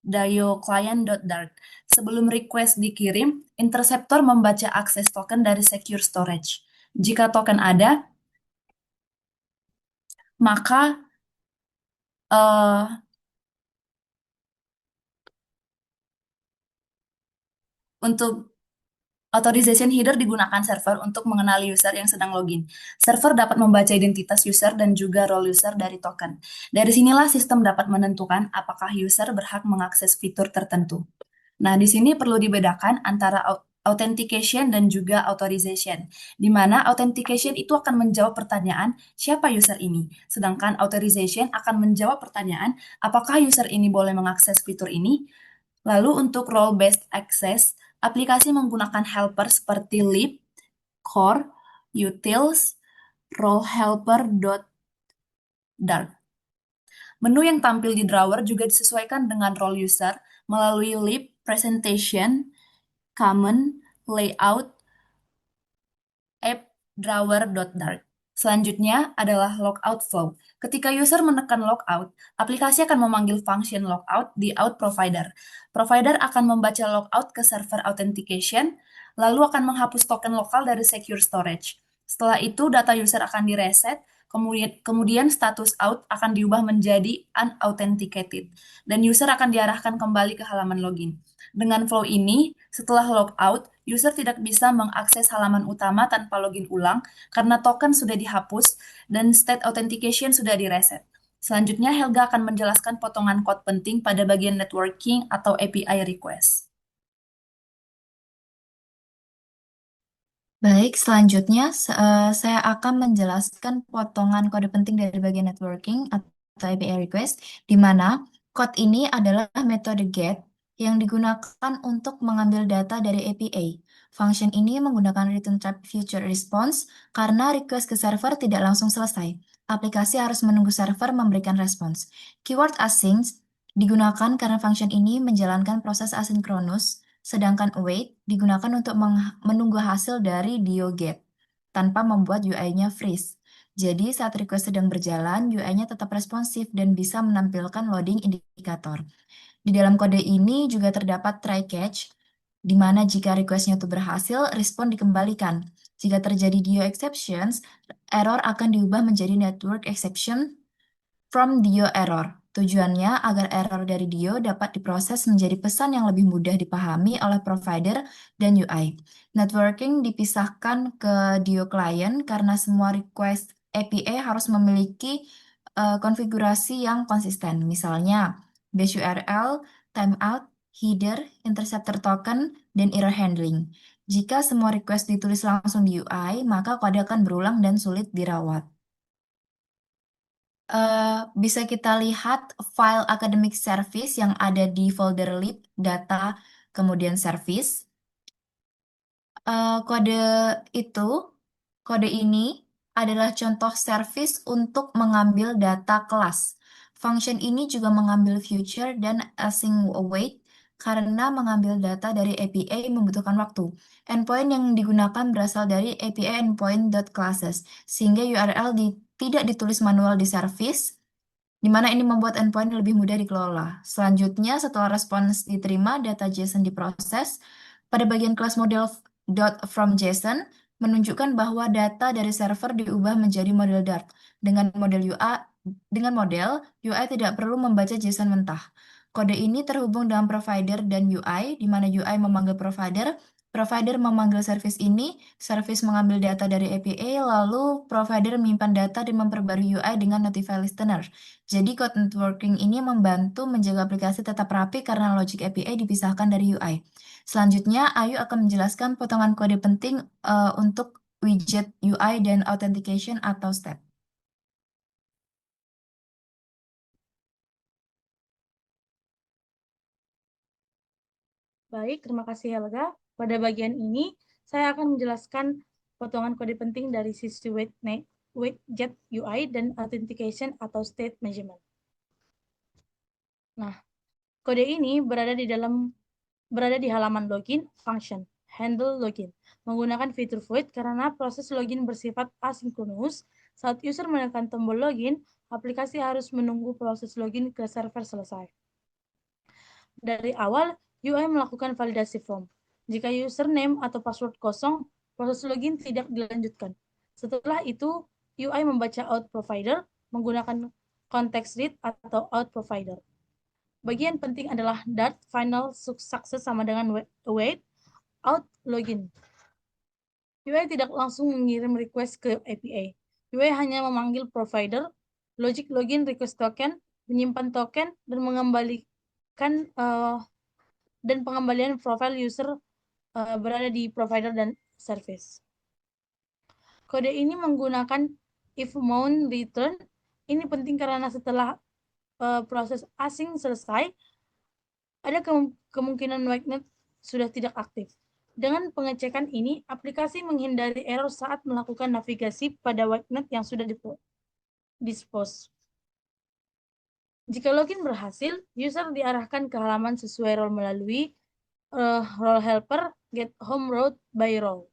Speaker 1: dioclient.dart. Sebelum request dikirim, interceptor membaca akses token dari secure storage. Jika token ada, maka untuk authorization header digunakan server untuk mengenali user yang sedang login. Server dapat membaca identitas user dan juga role user dari token. Dari sinilah sistem dapat menentukan apakah user berhak mengakses fitur tertentu. Nah, di sini perlu dibedakan antara authentication dan juga authorization, di mana authentication itu akan menjawab pertanyaan siapa user ini, sedangkan authorization akan menjawab pertanyaan apakah user ini boleh mengakses fitur ini. Lalu untuk role-based access, aplikasi menggunakan helper seperti lib, core, utils, rolehelper.dart. Menu yang tampil di drawer juga disesuaikan dengan role user melalui lib, presentation, common, layout, app, drawer.dart. Selanjutnya adalah logout flow. Ketika user menekan logout, aplikasi akan memanggil function logout di out provider. Provider akan membaca logout ke server authentication, lalu akan menghapus token lokal dari secure storage. Setelah itu, data user akan direset, kemudian status out akan diubah menjadi unauthenticated, dan user akan diarahkan kembali ke halaman login. Dengan flow ini, setelah logout, user tidak bisa mengakses halaman utama tanpa login ulang karena token sudah dihapus dan state authentication sudah direset. Selanjutnya, Helga akan menjelaskan potongan kode penting pada bagian networking atau API request.
Speaker 12: Baik, selanjutnya saya akan menjelaskan potongan kode penting dari bagian networking atau API request, di mana kode ini adalah metode get yang digunakan untuk mengambil data dari API. Function ini menggunakan return type future response karena request ke server tidak langsung selesai. Aplikasi harus menunggu server memberikan respons. Keyword async digunakan karena function ini menjalankan proses asinkronus, sedangkan await digunakan untuk menunggu hasil dari DioGet tanpa membuat UI-nya freeze. Jadi saat request sedang berjalan, UI-nya tetap responsif dan bisa menampilkan loading indikator. Di dalam kode ini juga terdapat try catch, di mana jika request-nya itu berhasil, respon dikembalikan. Jika terjadi Dio exceptions, error akan diubah menjadi network exception from Dio error. Tujuannya agar error dari Dio dapat diproses menjadi pesan yang lebih mudah dipahami oleh provider dan UI. Networking dipisahkan ke Dio client karena semua request API harus memiliki konfigurasi yang konsisten. Misalnya, base URL, timeout, header, interceptor token, dan error handling. Jika semua request ditulis langsung di UI, maka kode akan berulang dan sulit dirawat. Bisa kita lihat file academic service yang ada di folder lib, data, kemudian service. Kode itu, kode ini adalah contoh service untuk mengambil data kelas. Function ini juga mengambil future dan async await karena mengambil data dari API membutuhkan waktu. Endpoint yang digunakan berasal dari API endpoint.classes, sehingga URL tidak ditulis manual di service, di mana ini membuat endpoint lebih mudah dikelola. Selanjutnya, setelah respons diterima, data JSON diproses. Pada bagian kelas model from JSON, menunjukkan bahwa data dari server diubah menjadi model Dart. Dengan model, UI tidak perlu membaca JSON mentah. Kode ini terhubung dengan provider dan UI, di mana UI memanggil provider, provider memanggil service ini, service mengambil data dari API, lalu provider menyimpan data dan memperbarui UI dengan notify listener. Jadi code networking ini membantu menjaga aplikasi tetap rapi karena logic API dipisahkan dari UI. Selanjutnya, Ayu akan menjelaskan potongan kode penting untuk widget UI dan authentication atau step.
Speaker 13: Baik, terima kasih Helga. Pada bagian ini, saya akan menjelaskan potongan kode penting dari sisi widget UI dan authentication atau state measurement. Nah, kode ini berada di halaman login function, handle login, menggunakan fitur void karena proses login bersifat asinkronus. Saat user menekan tombol login, aplikasi harus menunggu proses login ke server selesai. Dari awal, UI melakukan validasi form. Jika username atau password kosong, proses login tidak dilanjutkan. Setelah itu, UI membaca out provider menggunakan context read atau out provider. Bagian penting adalah Dart final success sama dengan await out login. UI tidak langsung mengirim request ke API. UI hanya memanggil provider, logic login request token, menyimpan token, dan mengembalikan dan pengembalian profile user berada di provider dan service. Kode ini menggunakan if mount return. Ini penting karena setelah proses asing selesai, ada kemungkinan WAGNet sudah tidak aktif. Dengan pengecekan ini, aplikasi menghindari error saat melakukan navigasi pada WAGNet yang sudah dispose. Jika login berhasil, user diarahkan ke halaman sesuai role melalui role helper get home route by role.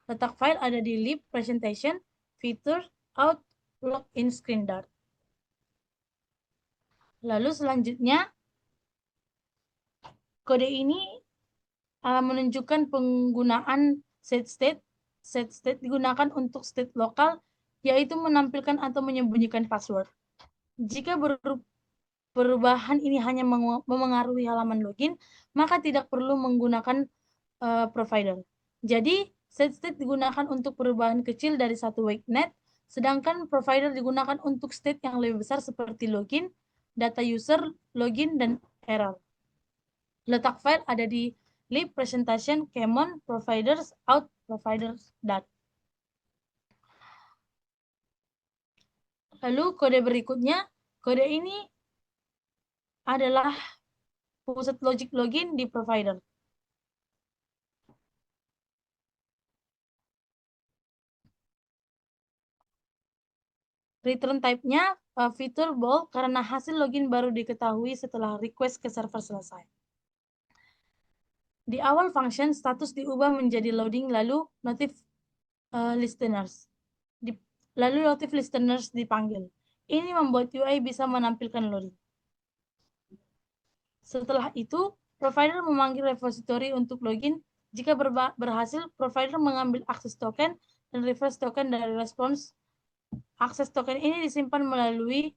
Speaker 13: Letak file ada di lib presentation, feature, out, login screen Dart. Lalu selanjutnya, kode ini menunjukkan penggunaan set state. Set state digunakan untuk state lokal, yaitu menampilkan atau menyembunyikan password. Jika perubahan ini hanya memengaruhi halaman login, maka tidak perlu menggunakan provider. Jadi, set state digunakan untuk perubahan kecil dari satu WAGNet, sedangkan provider digunakan untuk state yang lebih besar seperti login, data user, login, dan error. Letak file ada di lib presentation common providers out providers dot. Lalu kode berikutnya, kode ini adalah pusat logic login di provider. Return type-nya fitur bold karena hasil login baru diketahui setelah request ke server selesai. Di awal function, status diubah menjadi loading lalu notif listeners. Lalu notif listeners dipanggil. Ini membuat UI bisa menampilkan loading. Setelah itu, provider memanggil repository untuk login. Jika berhasil, provider mengambil akses token dan refresh token dari response. Akses token ini disimpan melalui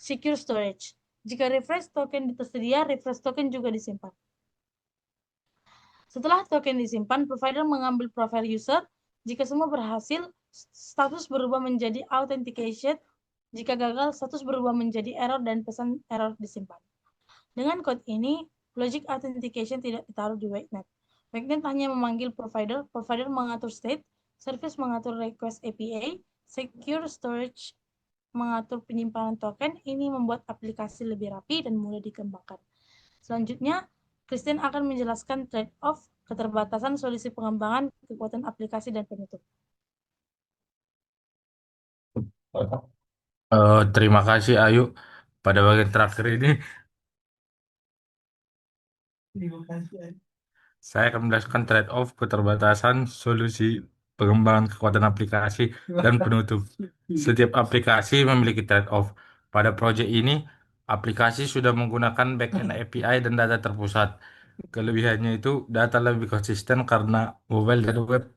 Speaker 13: secure storage. Jika refresh token tersedia, refresh token juga disimpan. Setelah token disimpan, provider mengambil profile user. Jika semua berhasil, status berubah menjadi authentication. Jika gagal, status berubah menjadi error dan pesan error disimpan. Dengan code ini, logic authentication tidak ditaruh di WakeNet. WakeNet hanya memanggil provider, provider mengatur state, service mengatur request API, secure storage mengatur penyimpanan token. Ini membuat aplikasi lebih rapi dan mudah dikembangkan. Selanjutnya, Christian akan menjelaskan trade-off, keterbatasan, solusi pengembangan, kekuatan aplikasi, dan penutup.
Speaker 14: Terima kasih Ayu. Pada bagian terakhir ini, saya akan menjelaskan trade-off, keterbatasan, solusi pengembangan kekuatan aplikasi, dan penutup. Setiap aplikasi memiliki trade-off. Pada proyek ini, aplikasi sudah menggunakan backend API dan data terpusat. Kelebihannya itu data lebih konsisten karena mobile dan web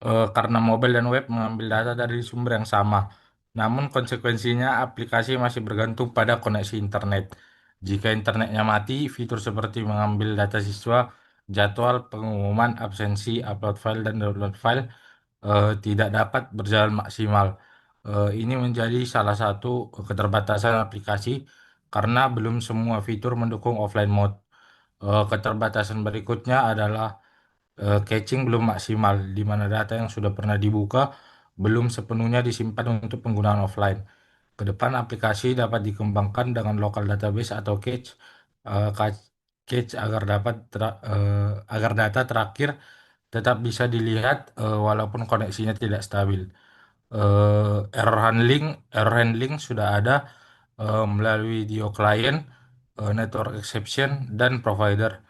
Speaker 14: karena mobile dan web mengambil data dari sumber yang sama. Namun konsekuensinya aplikasi masih bergantung pada koneksi internet. Jika internetnya mati, fitur seperti mengambil data siswa, jadwal, pengumuman, absensi, upload file, dan download file tidak dapat berjalan maksimal. Ini menjadi salah satu keterbatasan aplikasi karena belum semua fitur mendukung offline mode. Keterbatasan berikutnya adalah caching belum maksimal, di mana data yang sudah pernah dibuka belum sepenuhnya disimpan untuk penggunaan offline. Ke depan, aplikasi dapat dikembangkan dengan local database atau cache agar data terakhir tetap bisa dilihat walaupun koneksinya tidak stabil. Error handling sudah ada melalui Dio Client, network exception, dan provider.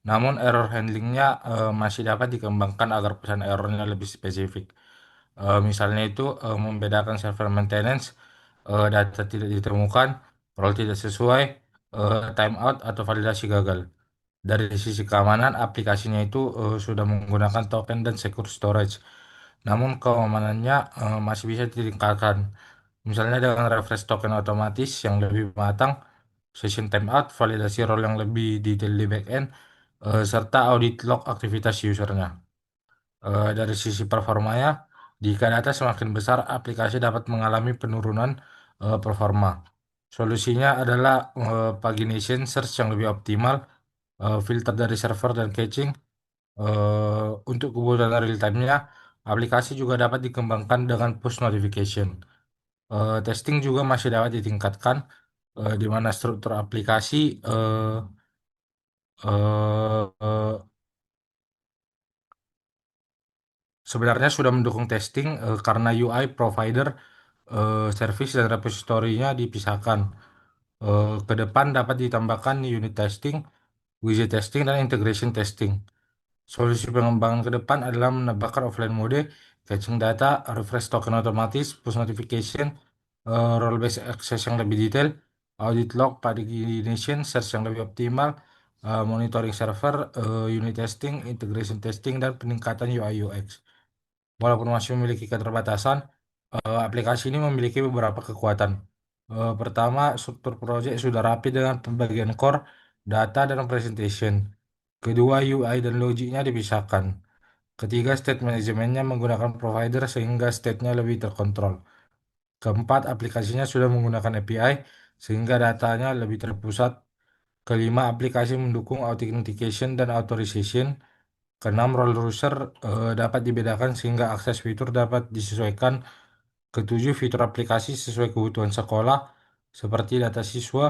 Speaker 14: Namun error handlingnya masih dapat dikembangkan agar pesan errornya lebih spesifik. Misalnya itu membedakan server maintenance, data tidak ditemukan, role tidak sesuai, timeout atau validasi gagal. Dari sisi keamanan, aplikasinya itu sudah menggunakan token dan secure storage. Namun keamanannya masih bisa ditingkatkan. Misalnya dengan refresh token otomatis yang lebih matang, session timeout, validasi role yang lebih detail di backend, serta audit log aktivitas usernya. Dari sisi performanya, jika data semakin besar, aplikasi dapat mengalami penurunan performa. Solusinya adalah pagination search yang lebih optimal, filter dari server dan caching. Untuk kebutuhan real time-nya, aplikasi juga dapat dikembangkan dengan push notification. Testing juga masih dapat ditingkatkan, di mana struktur aplikasi eh, eh, sebenarnya sudah mendukung testing karena UI provider, service dan repository-nya dipisahkan. Ke depan dapat ditambahkan unit testing, widget testing, dan integration testing. Solusi pengembangan ke depan adalah menambahkan offline mode, caching data, refresh token otomatis, push notification, role based access yang lebih detail, audit log, pagination, search yang lebih optimal, monitoring server, unit testing, integration testing, dan peningkatan UI UX. Walaupun masih memiliki keterbatasan, aplikasi ini memiliki beberapa kekuatan. Pertama, struktur proyek sudah rapi dengan pembagian core, data, dan presentation. Kedua, UI dan logiknya dipisahkan. Ketiga, state manajemennya menggunakan provider sehingga state-nya lebih terkontrol. Keempat, aplikasinya sudah menggunakan API sehingga datanya lebih terpusat. Kelima, aplikasi mendukung authentication dan authorization. Keenam, role user dapat dibedakan sehingga akses fitur dapat disesuaikan. Ketujuh, fitur aplikasi sesuai kebutuhan sekolah seperti data siswa,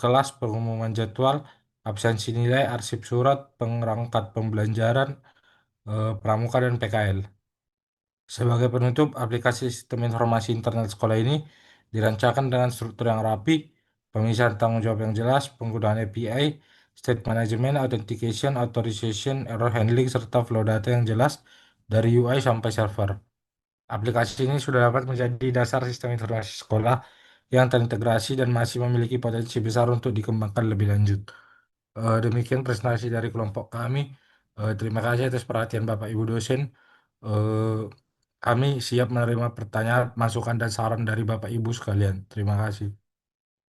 Speaker 14: kelas, pengumuman jadwal, absensi nilai, arsip surat, pengerangkat pembelajaran, pramuka, dan PKL. Sebagai penutup, aplikasi sistem informasi internet sekolah ini dirancangkan dengan struktur yang rapi, pemisahan tanggung jawab yang jelas, penggunaan API, state management, authentication, authorization, error handling, serta flow data yang jelas dari UI sampai server. Aplikasi ini sudah dapat menjadi dasar sistem informasi sekolah yang terintegrasi dan masih memiliki potensi besar untuk dikembangkan lebih lanjut. Demikian presentasi dari kelompok kami. Terima kasih atas perhatian Bapak Ibu dosen. Eh, Kami siap menerima pertanyaan, masukan, dan saran dari Bapak Ibu sekalian. Terima kasih.